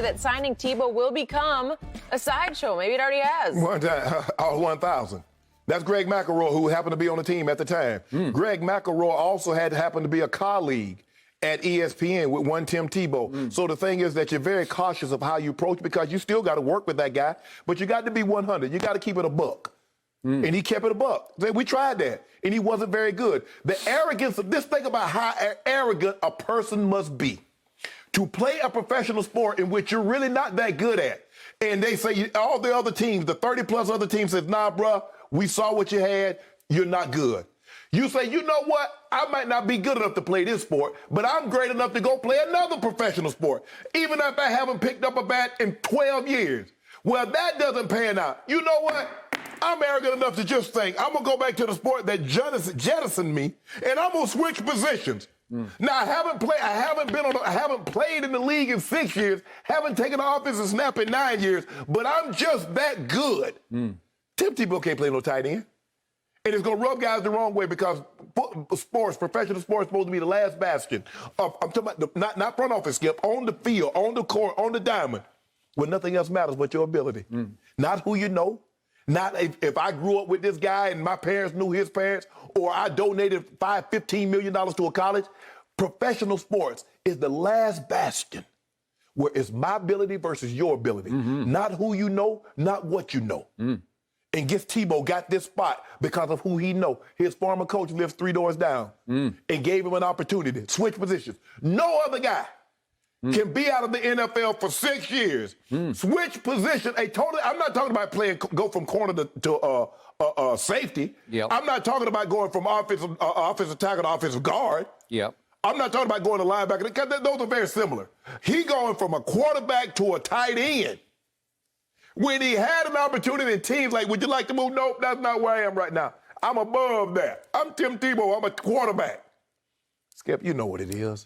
that signing Tebow will become a sideshow. Maybe it already has. 1,000. That's Greg McElroy, who happened to be on the team at the time. Greg McElroy also had happened to be a colleague at ESPN with one Tim Tebow. So the thing is that you're very cautious of how you approach, because you still got to work with that guy, but you got to be 100. You got to keep it a buck. And he kept it a buck. We tried that, and he wasn't very good. The arrogance of this, think about how arrogant a person must be to play a professional sport in which you're really not that good at. And they say, all the other teams, the 30-plus other teams says, nah, bruh, we saw what you had. You're not good. You say, you know what? I might not be good enough to play this sport, but I'm great enough to go play another professional sport, even if I haven't picked up a bat in 12 years. Well, that doesn't pan out. You know what? I'm arrogant enough to just think, I'm going to go back to the sport that jettisoned me, and I'm going to switch positions. Now, I haven't played in the league in 6 years, haven't taken an offensive snap in 9 years, but I'm just that good. Tim Tebow can't play no tight end. And it's going to rub guys the wrong way, because sports, professional sports, is supposed to be the last bastion. I'm talking about not front office, Skip, on the field, on the court, on the diamond, where nothing else matters but your ability. Not who you know, not if I grew up with this guy and my parents knew his parents, or I donated $15 million to a college. Professional sports is the last bastion where it's my ability versus your ability. Not who you know, not what you know. And Guess Tebow got this spot because of who he know. His former coach lives 3 doors down and gave him an opportunity to switch positions. No other guy can be out of the NFL for 6 years, switch position. I'm not talking about go from corner to safety. I'm not talking about going from offensive tackle to offensive guard. I'm not talking about going to linebacker, because those are very similar. He going from a quarterback to a tight end. When he had an opportunity in teams like, would you like to move? Nope, that's not where I am right now. I'm above that. I'm Tim Tebow. I'm a quarterback. Skip, you know what it is.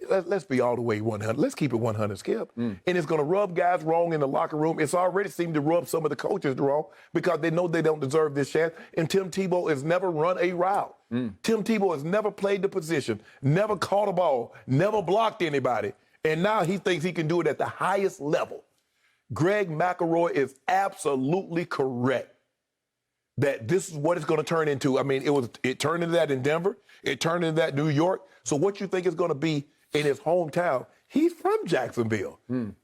Let's be all the way 100. Let's keep it 100, Skip. And it's going to rub guys wrong in the locker room. It's already seemed to rub some of the coaches wrong, because they know they don't deserve this chance. And Tim Tebow has never run a route. Tim Tebow has never played the position, never caught a ball, never blocked anybody. And now he thinks he can do it at the highest level. Greg McElroy is absolutely correct that this is what it's going to turn into. I mean, it turned into that in Denver. It turned into that in New York. So what you think is going to be in his hometown? He's from Jacksonville.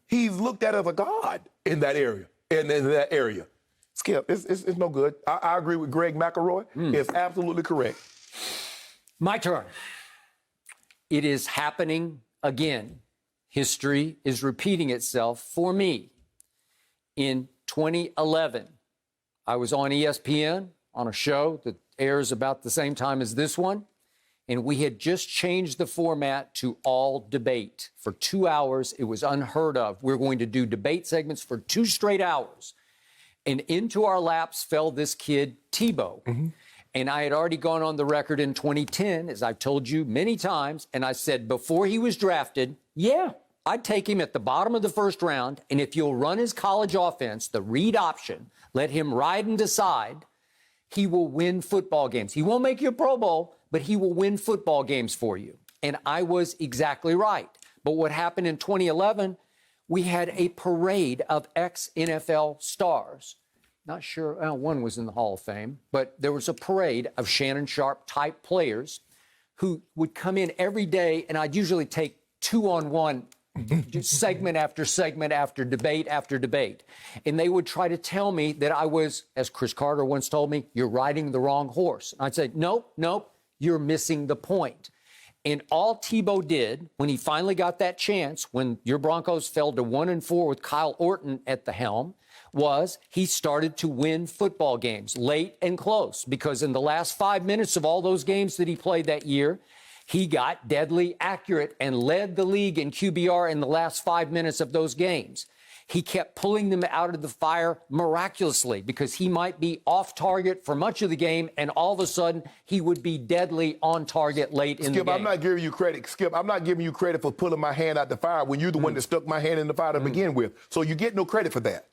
He's looked at as a god in that area. Skip, it's no good. I agree with Greg McElroy. It's absolutely correct. My turn. It is happening again. History is repeating itself for me. In 2011, I was on ESPN on a show that airs about the same time as this one, and we had just changed the format to all debate. For 2 hours, it was unheard of. We're going to do debate segments for 2 straight hours. And into our laps fell this kid, Tebow. And I had already gone on the record in 2010, as I've told you many times, and I said before he was drafted, I'd take him at the bottom of the first round, and if you'll run his college offense, the read option, let him ride and decide, he will win football games. He won't make you a Pro Bowl, but he will win football games for you. And I was exactly right. But what happened in 2011, we had a parade of ex-NFL stars. Not sure, one was in the Hall of Fame, but there was a parade of Shannon Sharpe type players who would come in every day, and I'd usually take 2-on-1 segment after segment after debate. And they would try to tell me that I was, as Chris Carter once told me, you're riding the wrong horse. And I'd say, nope, you're missing the point. And all Tebow did when he finally got that chance, when your Broncos fell to 1-4 with Kyle Orton at the helm, was he started to win football games late and close, because in the last 5 minutes of all those games that he played that year, he got deadly accurate and led the league in QBR in the last 5 minutes of those games. He kept pulling them out of the fire miraculously, because he might be off target for much of the game, and all of a sudden he would be deadly on target late in the game. Skip, I'm not giving you credit. Skip, I'm not giving you credit for pulling my hand out the fire when you're the one that stuck my hand in the fire to begin with. So you get no credit for that.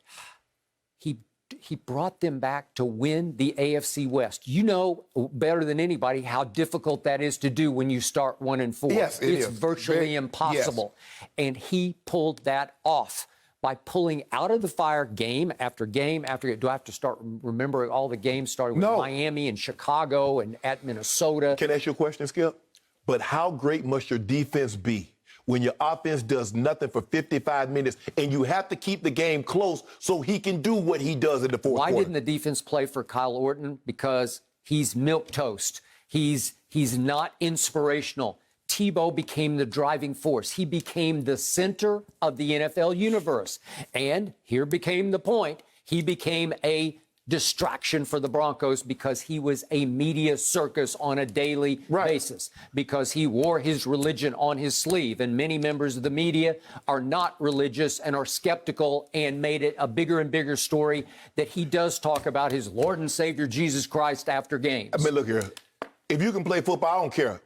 He brought them back to win the AFC West. You know better than anybody how difficult that is to do when you start 1-4. Yes, it is. It's virtually impossible. Yes. And he pulled that off. by pulling out of the fire game after game after game. Do I have to start remembering all the games starting with Miami and Chicago and at Minnesota? Can I ask you a question, Skip? But how great must your defense be when your offense does nothing for 55 minutes and you have to keep the game close so he can do what he does in the fourth quarter? Why didn't the defense play for Kyle Orton? Because he's milquetoast. He's not inspirational. Tebow became the driving force. He became the center of the NFL universe. And here became the point. He became a distraction for the Broncos because he was a media circus on a daily basis, because he wore his religion on his sleeve. And many members of the media are not religious and are skeptical and made it a bigger and bigger story that he does talk about his Lord and Savior Jesus Christ after games. I mean, look here. If you can play football, I don't care.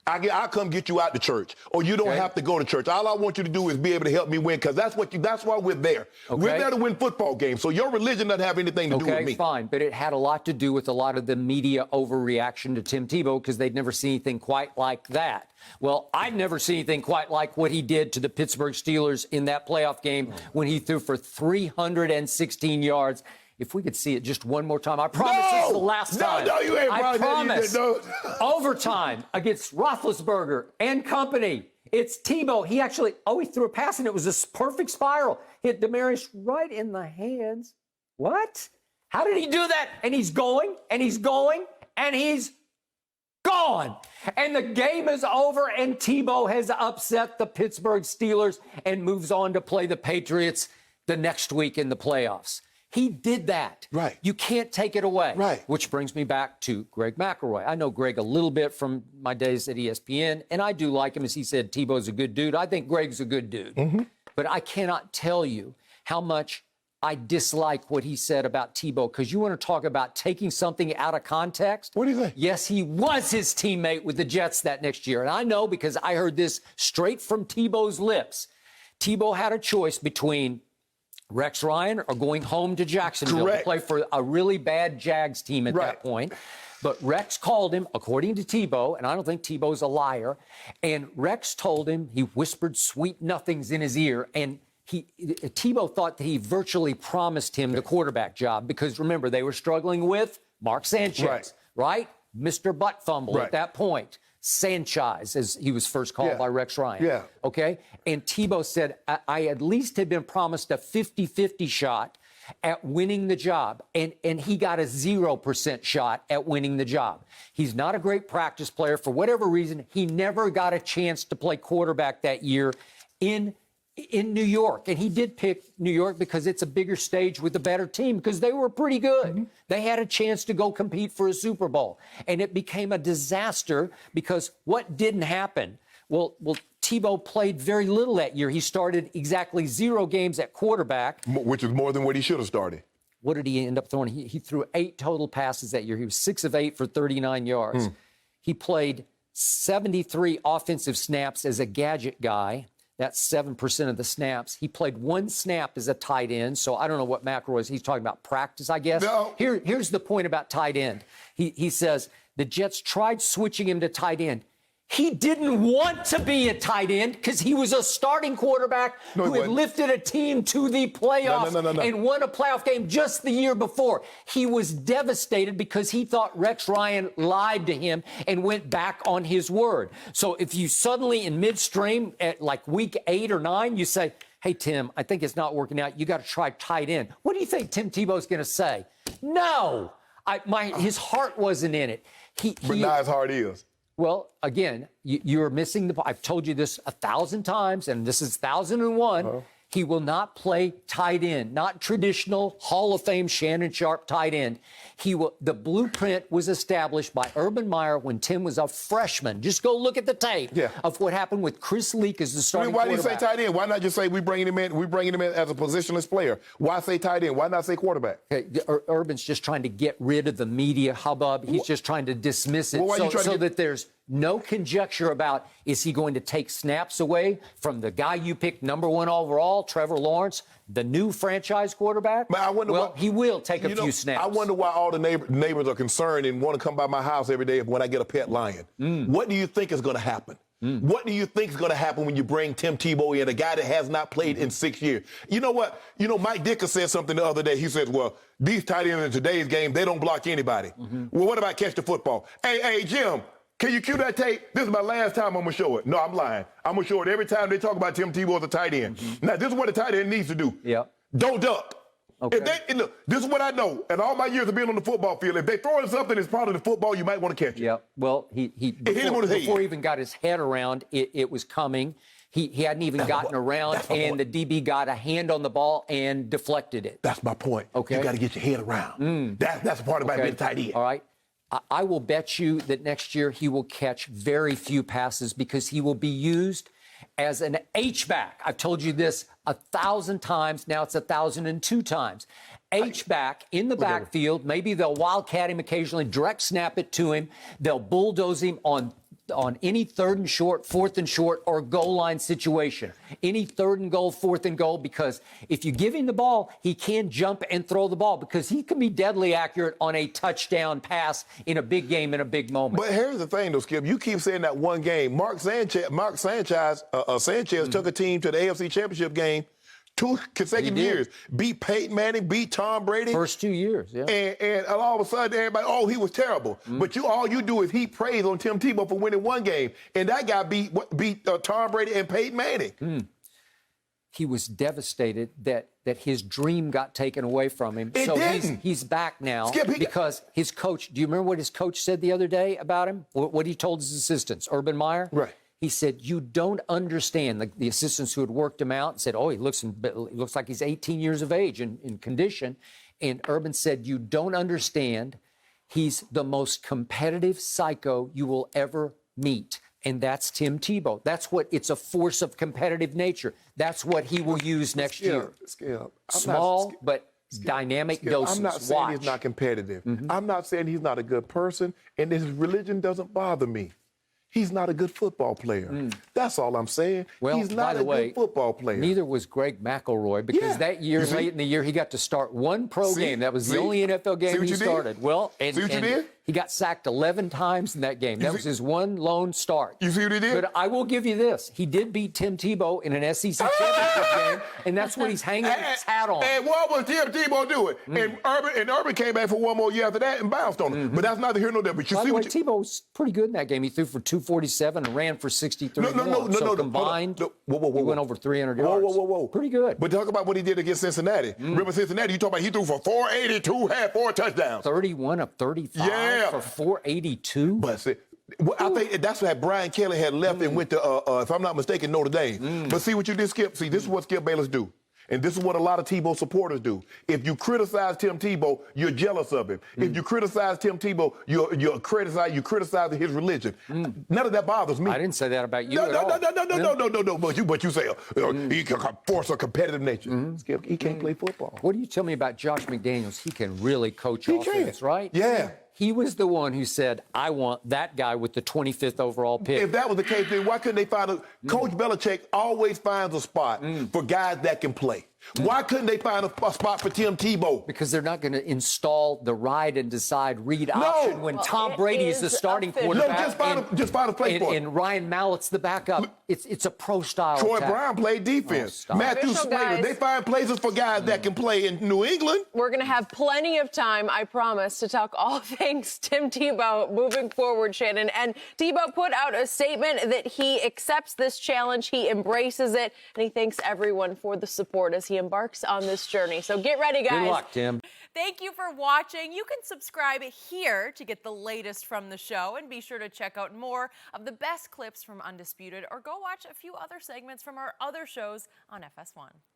I'll come get you out to church, or you don't have to go to church. All I want you to do is be able to help me win, because that's why we're there. We're there to win football games. So your religion doesn't have anything to do with me. Okay, fine. But it had a lot to do with a lot of the media overreaction to Tim Tebow because they'd never seen anything quite like that. Well, I'd never seen anything quite like what he did to the Pittsburgh Steelers in that playoff game when he threw for 316 yards. If we could see it just one more time, I promise this is the last time. No, you ain't I promise. Overtime against Roethlisberger and company. It's Tebow. He threw a pass, and it was a perfect spiral. Hit Demaryius right in the hands. What? How did he do that? And he's going, and he's going, and he's gone. And the game is over, and Tebow has upset the Pittsburgh Steelers and moves on to play the Patriots the next week in the playoffs. He did that. Right. You can't take it away. Right. Which brings me back to Greg McElroy. I know Greg a little bit from my days at ESPN, and I do like him. As he said, Tebow's a good dude. I think Greg's a good dude. Mm-hmm. But I cannot tell you how much I dislike what he said about Tebow, because you want to talk about taking something out of context? What do you think? Yes, he was his teammate with the Jets that next year. And I know because I heard this straight from Tebow's lips. Tebow had a choice between Rex Ryan or going home to Jacksonville to play for a really bad Jags team at that point. But Rex called him, according to Tebow, and I don't think Tebow's a liar, and Rex told him, he whispered sweet nothings in his ear, and Tebow thought that he virtually promised him the quarterback job because, remember, they were struggling with Mark Sanchez, right? Mr. Butt Fumble at that point. Sanchez, as he was first called by Rex Ryan. Okay? And Tebow said, I at least had been promised a 50-50 shot at winning the job. And he got a 0% shot at winning the job. He's not a great practice player. For whatever reason, he never got a chance to play quarterback that year in New York. And he did pick New York because it's a bigger stage with a better team, because they were pretty good. Mm-hmm. They had a chance to go compete for a Super Bowl. And it became a disaster because what didn't happen? Well, Tebow played very little that year. He started exactly 0 games at quarterback. Which is more than what he should have started. What did he end up throwing? He threw 8 total passes that year. He was 6 of 8 for 39 yards. He played 73 offensive snaps as a gadget guy. That's 7% of the snaps. He played 1 snap as a tight end. So I don't know what McElroy is. He's talking about practice, I guess. No. Here's the point about tight end. He says the Jets tried switching him to tight end. He didn't want to be a tight end because he was a starting quarterback who had lifted a team to the playoffs and won a playoff game just the year before. He was devastated because he thought Rex Ryan lied to him and went back on his word. So if you suddenly in midstream at like week 8 or 9, you say, hey, Tim, I think it's not working out. You got to try tight end. What do you think Tim Tebow's going to say? No, his heart wasn't in it. But now his heart is. Well, again, you're missing the point. I've told you this 1,000 times, and this is 1,001. He will not play tight end, not traditional Hall of Fame Shannon Sharpe tight end. The blueprint was established by Urban Meyer when Tim was a freshman. Just go look at the tape of what happened with Chris Leak as the starting quarterback. Why do you say tight end? Why not just say we bringing him in? We bringing him in as a positionless player. Why say tight end? Why not say quarterback? Okay, Urban's just trying to get rid of the media hubbub. He's just trying to dismiss it so that there's no conjecture about, is he going to take snaps away from the guy you picked number 1 overall, Trevor Lawrence, the new franchise quarterback? But I wonder he will take a few snaps. I wonder why all the neighbors are concerned and want to come by my house every day when I get a pet lion. What do you think is going to happen? What do you think is going to happen when you bring Tim Tebow in, a guy that has not played in 6 years? You know what? You know, Mike Dicker said something the other day. He says, well, these tight ends in today's game, they don't block anybody. Well, what about catch the football? Hey, Jim, can you cue that tape? This is my last time I'm going to show it. No, I'm lying. I'm going to show it every time they talk about Tim Tebow as a tight end. Now, this is what a tight end needs to do. Don't duck. Okay. Look, this is what I know, and all my years of being on the football field, if they throw in something that's part of the football, you might want to catch it. Well, before he even got his head around it was coming. He hadn't even gotten around, and the DB got a hand on the ball and deflected it. That's my point. Okay. You got to get your head around. That's the part about being a tight end. All right. I will bet you that next year he will catch very few passes because he will be used as an H-back. I've told you this 1,000 times. Now it's 1,002 times. H-back in the backfield. Maybe they'll wildcat him occasionally, direct snap it to him. They'll bulldoze him on any 3rd and short, 4th and short, or goal line situation. Any 3rd and goal, 4th and goal, because if you give him the ball, he can jump and throw the ball because he can be deadly accurate on a touchdown pass in a big game in a big moment. But here's the thing, though, Skip. You keep saying that one game. Mark Sanchez took a team to the AFC Championship game 2 consecutive years. Beat Peyton Manning, beat Tom Brady. First 2 years, And all of a sudden, everybody, he was terrible. But all you do is heap praise on Tim Tebow for winning one game. And that guy beat Tom Brady and Peyton Manning. He was devastated that his dream got taken away from him. It didn't. He's back now Skip, because his coach, do you remember what his coach said the other day about him? What he told his assistants, Urban Meyer? Right. He said, you don't understand. The assistants who had worked him out said, he looks like he's 18 years of age in condition. And Urban said, you don't understand. He's the most competitive psycho you will ever meet. And that's Tim Tebow. It's a force of competitive nature. That's what he will use next year. Skip. Small, but dynamic doses. I'm not saying he's not competitive. I'm not saying he's not a good person. And his religion doesn't bother me. He's not a good football player. That's all I'm saying. Well, he's not a good football player. Neither was Greg McElroy because that year, late in the year, he got to start one pro game. That was the only NFL game he started. Well, and he got sacked 11 times in that game. That was his one lone start. You see what he did? But I will give you this. He did beat Tim Tebow in an SEC championship game, and that's what he's hanging his hat on. And what was Tim Tebow doing? And Urban came back for one more year after that and bounced on him. But that's neither here nor there. But Tebow was pretty good in that game. He threw for 247 and ran for 63 more. So combined, he went over 300 yards. Whoa. Pretty good. But talk about what he did against Cincinnati. Remember Cincinnati? You talk about he threw for 482, had 4 touchdowns. 31 of 35 for 482. But see, I think that's why Brian Kelly had left and went to, if I'm not mistaken, Notre Dame. But see what you did, Skip? See, this is what Skip Bayless do. And this is what a lot of Tebow supporters do. If you criticize Tim Tebow, you're jealous of him. If you criticize Tim Tebow, you're criticizing his religion. None of that bothers me. I didn't say that about you at all. No. But you say he can force a competitive nature. Skip, he can't play football. What do you tell me about Josh McDaniels? He can really coach offense, right? Yeah. He was the one who said, I want that guy with the 25th overall pick. If that was the case, then why couldn't they find Coach Belichick always finds a spot for guys that can play. Why couldn't they find a spot for Tim Tebow? Because they're not going to install the ride and decide read option when Tom Brady is the starting quarterback. No, just find a play for him. And Ryan Mallett's the backup. It's a pro-style Troy attack. Brown played defense. Matthew Slater. They find places for guys that can play in New England. We're going to have plenty of time, I promise, to talk all things Tim Tebow moving forward, Shannon. And Tebow put out a statement that he accepts this challenge, he embraces it, and he thanks everyone for the support as he embarks on this journey. So get ready, guys. Good luck, Tim. Thank you for watching. You can subscribe here to get the latest from the show, and be sure to check out more of the best clips from Undisputed, or go watch a few other segments from our other shows on FS1.